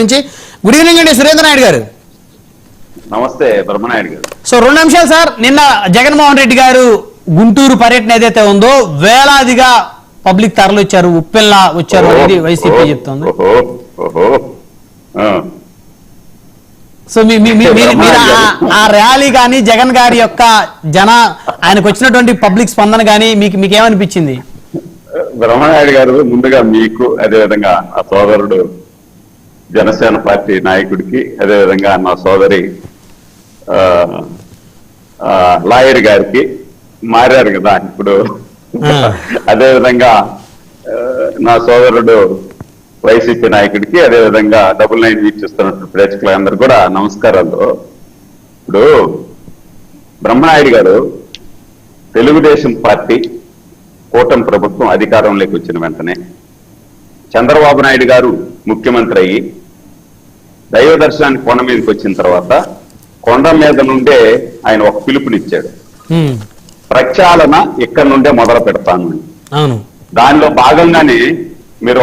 నుంచి good evening అండి సురేంద్ర నాయుడు గారు. నమస్తే బ్రహ్మనాయుడు గారు. సో 2 నిమిషాలు సార్. నిన్న జగన్మోహన్ రెడ్డి గారు గుంటూరు పర్యటన ఏదైతే ఉందో వేలాదిగా పబ్లిక్ తరలి వచ్చారు, ఉప్పెల్లా వచ్చారు అనేది వైసీపీ చెప్తోంది. సో ఆ ర్యాలీ కానీ జగన్ గారి యొక్క ఆయనకు వచ్చినటువంటి పబ్లిక్ స్పందన కానీ మీకేమనిపించింది? బ్రహ్మనాయుడు గారు, ముందుగా మీకు అదేవిధంగా ఆ సోదరుడు జనసేన పార్టీ నాయకుడికి, అదేవిధంగా నా సోదరి లాయర్ గారికి, మారారు కదా ఇప్పుడు, అదేవిధంగా నా సోదరుడు వైసీపీ నాయకుడికి, అదేవిధంగా 99 వీక్షిస్తున్నట్టు ప్రేక్షకులందరూ కూడా నమస్కారాలు. ఇప్పుడు బ్రహ్మనాయుడు గారు, తెలుగుదేశం పార్టీ కూటమి ప్రభుత్వం అధికారంలోకి వచ్చిన వెంటనే చంద్రబాబు నాయుడు గారు ముఖ్యమంత్రి అయ్యి దైవ దర్శనానికి కొండ మీదకి వచ్చిన తర్వాత కొండ మీద నుండే ఆయన ఒక పిలుపునిచ్చాడు, ప్రక్షాళన ఇక్కడి నుండే మొదలు పెడతాను. దానిలో భాగంగానే మీరు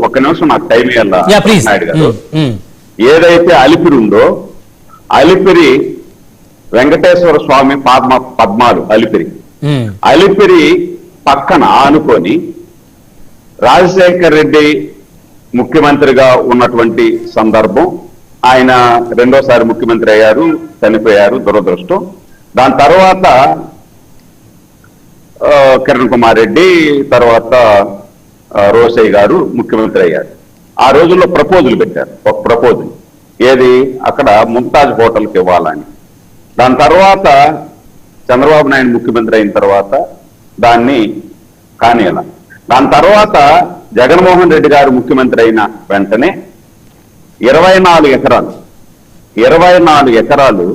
ఒక నిమిషం నాకు టైం ఇవ్వాలి నాయుడు గారు. ఏదైతే అలిపిరి ఉందో, అలిపిరి వెంకటేశ్వర స్వామి పద్మాలు అలిపిరి పక్కన ఆనుకొని రాజశేఖర్ రెడ్డి ముఖ్యమంత్రిగా ఉన్నటువంటి సందర్భం, ఆయన రెండోసారి ముఖ్యమంత్రి అయ్యారు, చనిపోయారు దురదృష్టం. దాని తర్వాత కిరణ్ కుమార్ రెడ్డి, తర్వాత రోసయ్య గారు ముఖ్యమంత్రి అయ్యారు. ఆ రోజుల్లో ప్రపోజల్ పెట్టారు, ఒక ప్రపోజల్ ఏది, అక్కడ ముంతాజ్ హోటల్కి ఇవ్వాలని. దాని తర్వాత చంద్రబాబు నాయుడు ముఖ్యమంత్రి అయిన తర్వాత దాన్ని కానీయాల. దాని తర్వాత జగన్మోహన్ రెడ్డి గారు ముఖ్యమంత్రి అయిన వెంటనే 24 ఎకరాలు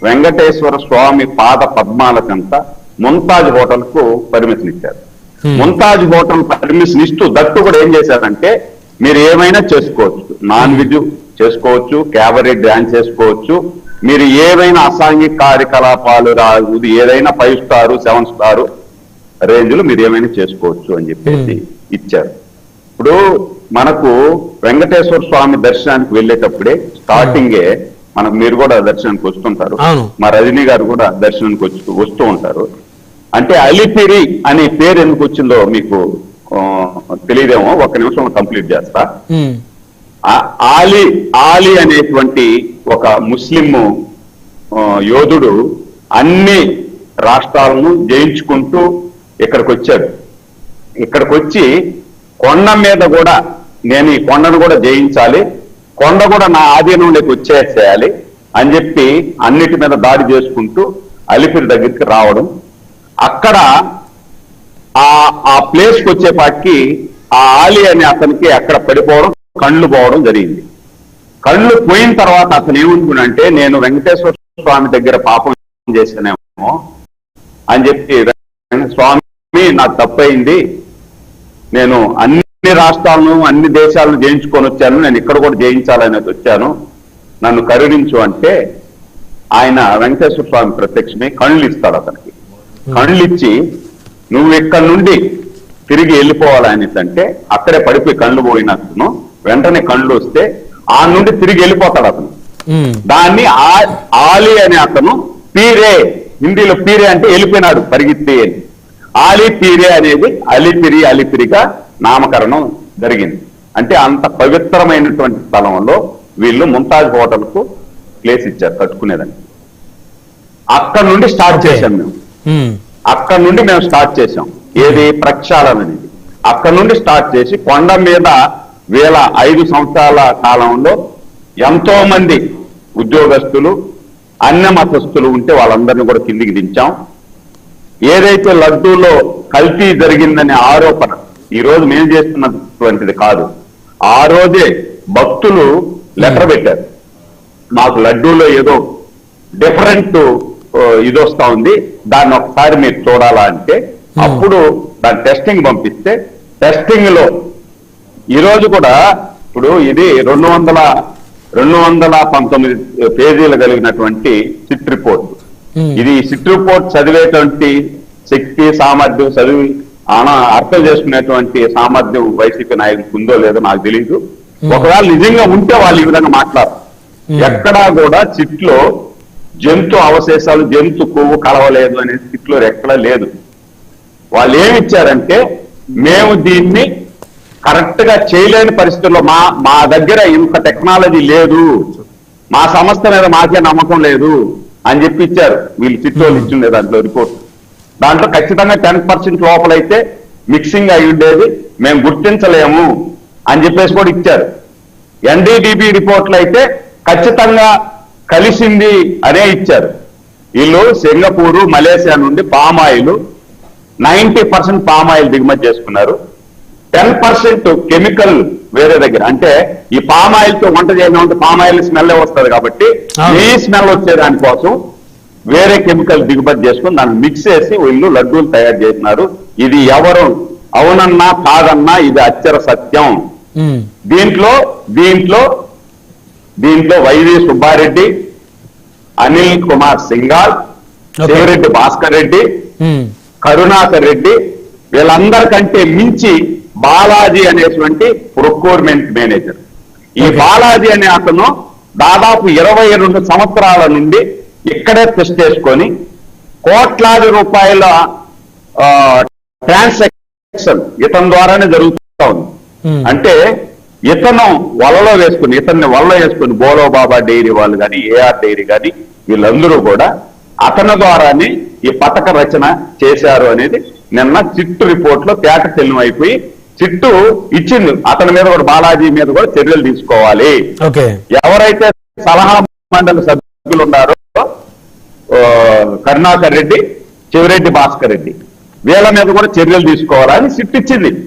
వెంకటేశ్వర స్వామి పాద పద్మాలకంత ముంతాజ్ హోటల్ కు పర్మిషన్ ఇచ్చారు. ముంతాజ్ హోటల్ పర్మిషన్ ఇస్తూ దట్టు కూడా ఏం చేశారంటే, మీరు ఏమైనా చేసుకోవచ్చు, నాన్ వెజ్ చేసుకోవచ్చు, క్యాబరీ డాన్స్ చేసుకోవచ్చు, మీరు ఏవైనా అసాంఘిక కార్యకలాపాలు ఏదైనా 5 స్టార్ 7 స్టార్ రేంజ్ లో మీరు ఏమైనా చేసుకోవచ్చు అని చెప్పేసి ఇచ్చారు. ఇప్పుడు మనకు వెంకటేశ్వర స్వామి దర్శనానికి వెళ్ళేటప్పుడే స్టార్టింగే మనకు, మీరు కూడా దర్శనానికి వస్తుంటారు, మా రజనీ గారు కూడా దర్శనానికి వస్తూ ఉంటారు. అంటే అలిపిరి అనే పేరు ఎందుకు వచ్చిందో మీకు తెలియదేమో, ఒక నిమిషం కంప్లీట్ చేస్తా. ఆలీ అనేటువంటి ఒక ముస్లిం యోధుడు అన్ని రాష్ట్రాలను జయించుకుంటూ ఇక్కడికి వచ్చాడు. ఇక్కడికి వచ్చి కొండ మీద కూడా నేను ఈ కొండను కూడా జయించాలి, కొండ కూడా నా ఆధీనంలోకి వచ్చేసేయాలి అని చెప్పి అన్నిటి మీద దాడి చేసుకుంటూ అలిపిరి దగ్గరికి రావడం, అక్కడ ఆ ప్లేస్కి వచ్చేపాటికి ఆ ఆలి అనే అతనికి అక్కడ పడిపోవడం, కళ్ళు పోవడం జరిగింది. కళ్ళు పోయిన తర్వాత అతను ఏమనుకున్నంటే, నేను వెంకటేశ్వర స్వామి దగ్గర పాపం చేశానేమో అని చెప్పి, స్వామి నాకు తప్పయింది, నేను అన్ని రాష్ట్రాలను అన్ని దేశాలను జయించుకొని వచ్చాను, నేను ఇక్కడ కూడా జయించాలనేది వచ్చాను, నన్ను కరుణించు అంటే ఆయన వెంకటేశ్వర స్వామి ప్రత్యక్షమే కళ్ళు ఇస్తాడు అతనికి. కళ్ళు ఇచ్చి, నువ్వు ఇక్కడి నుండి తిరిగి వెళ్ళిపోవాలనేదంటే, అక్కడే పడిపోయి కళ్ళు పోయినట్టును వెంటనే కళ్ళు వస్తే ఆ నుండి తిరిగి వెళ్ళిపోతాడు అతను. దాన్ని ఆలి అనే అతను పీరే, హిందీలో పీరే అంటే వెళ్ళిపోయినాడు పరిగెత్తి అని, ఆలి పీరే అనేది అలిపిరిగా నామకరణం జరిగింది. అంటే అంత పవిత్రమైనటువంటి స్థలంలో వీళ్ళు ముంతాజ్ హోటల్ కు ప్లేస్ ఇచ్చారు కట్టుకునేదాన్ని. అక్కడ నుండి స్టార్ట్ చేశాం మేము, అక్కడ నుండి మేము స్టార్ట్ చేశాం ఏది, ప్రక్షాళన అనేది. అక్కడ నుండి స్టార్ట్ చేసి కొండ మీద 5 సంవత్సరాల కాలంలో ఎంతో మంది ఉద్యోగస్తులు, అన్య మతస్థులు ఉంటే వాళ్ళందరినీ కూడా కిందికి దించాం. ఏదైతే లడ్డూలో కల్తీ జరిగిందనే ఆరోపణ ఈ రోజు మేము చేస్తున్నటువంటిది కాదు, ఆ రోజే భక్తులు లెటర్ పెట్టారు, మాకు లడ్డూలో ఏదో డిఫరెంట్ ఇది వస్తా ఉంది, దాన్ని ఒకసారి మీరు చూడాలా అంటే, అప్పుడు దాని టెస్టింగ్ పంపిస్తే, టెస్టింగ్ లో ఈరోజు కూడా ఇప్పుడు ఇది 219 పేజీలు కలిగినటువంటి సిట్ రిపోర్ట్. ఇది సిట్ రిపోర్ట్ చదివేటువంటి శక్తి సామర్థ్యం, చదివి అర్థం చేసుకునేటువంటి సామర్థ్యం వైసీపీ నాయకులకు ఉందో లేదో నాకు తెలియదు. ఒకవేళ నిజంగా ఉంటే వాళ్ళు ఈ విధంగా మాట్లాడరు. ఎక్కడా కూడా చిట్లో జంతు అవశేషాలు, జంతు కొవ్వు కలవలేదు అనేది చిట్లో ఎక్కడా లేదు. వాళ్ళు ఏమి ఇచ్చారంటే, మేము దీన్ని కరెక్ట్ గా చేయలేని పరిస్థితుల్లో మా దగ్గర ఇంత టెక్నాలజీ లేదు, మా సంస్థ మీద మాకే నమ్మకం లేదు అని చెప్పి ఇచ్చారు. వీళ్ళు చిట్టోళ్ళు ఇచ్చిండే దాంట్లో రిపోర్ట్. దాంట్లో ఖచ్చితంగా 10% లోపలైతే మిక్సింగ్ అయి ఉండేది, మేము గుర్తించలేము అని చెప్పేసి కూడా ఇచ్చారు. ఎన్డీడీబీ రిపోర్ట్లు అయితే ఖచ్చితంగా కలిసింది అనే ఇచ్చారు. వీళ్ళు సింగపూరు, మలేసియా నుండి పామాయిల్ 90% పామాయిల్ దిగుమతి చేసుకున్నారు. 10% కెమికల్ వేరే దగ్గర, అంటే ఈ పామాయిల్ తో వంట చేయడం పామాయిల్ స్మెల్ వస్తుంది కాబట్టి ఈ స్మెల్ వచ్చే దానికోసం వేరే కెమికల్ దిగుమతి చేసుకుని దాన్ని మిక్స్ చేసి వీళ్ళు లడ్డూలు తయారు చేస్తున్నారు. ఇది ఎవరు అవునన్నా కాదన్నా ఇది అక్షర సత్యం. దీంట్లో దీంట్లో దీంట్లో వైవి సుబ్బారెడ్డి, అనిల్ కుమార్ సింగాల్, శివరెడ్డి భాస్కర్ రెడ్డి, కరుణాకర్ రెడ్డి, వీళ్ళందరికంటే మించి బాలాజీ అనేటువంటి ప్రొక్యూర్మెంట్ మేనేజర్. ఈ బాలాజీ అనే అతను దాదాపు 22 సంవత్సరాల నుండి ఇక్కడే టెస్ట్ చేసుకొని కోట్లాది రూపాయల ట్రాన్సాక్షన్ ఇతని ద్వారానే జరుగుతూ ఉంది. అంటే ఇతను ఇతన్ని వలలో వేసుకుని బోలో బాబా డైరీ వాళ్ళు కానీ, ఏఆర్ డైరీ కానీ వీళ్ళందరూ కూడా అతని ద్వారానే ఈ పథక రచన చేశారు అనేది నిన్న చిట్టు రిపోర్ట్ లో తేట తెల్లం అయిపోయి చిట్టు ఇచ్చింది. అతని మీద కూడా, బాలాజీ మీద కూడా చర్యలు తీసుకోవాలి. ఎవరైతే సలహా మండలి సభ్యులు ఉన్నారో కరుణాకర్ రెడ్డి, శివరెడ్డి భాస్కర్ రెడ్డి, వీళ్ళ మీద కూడా చర్యలు తీసుకోవాలని సిట్ ఇచ్చింది.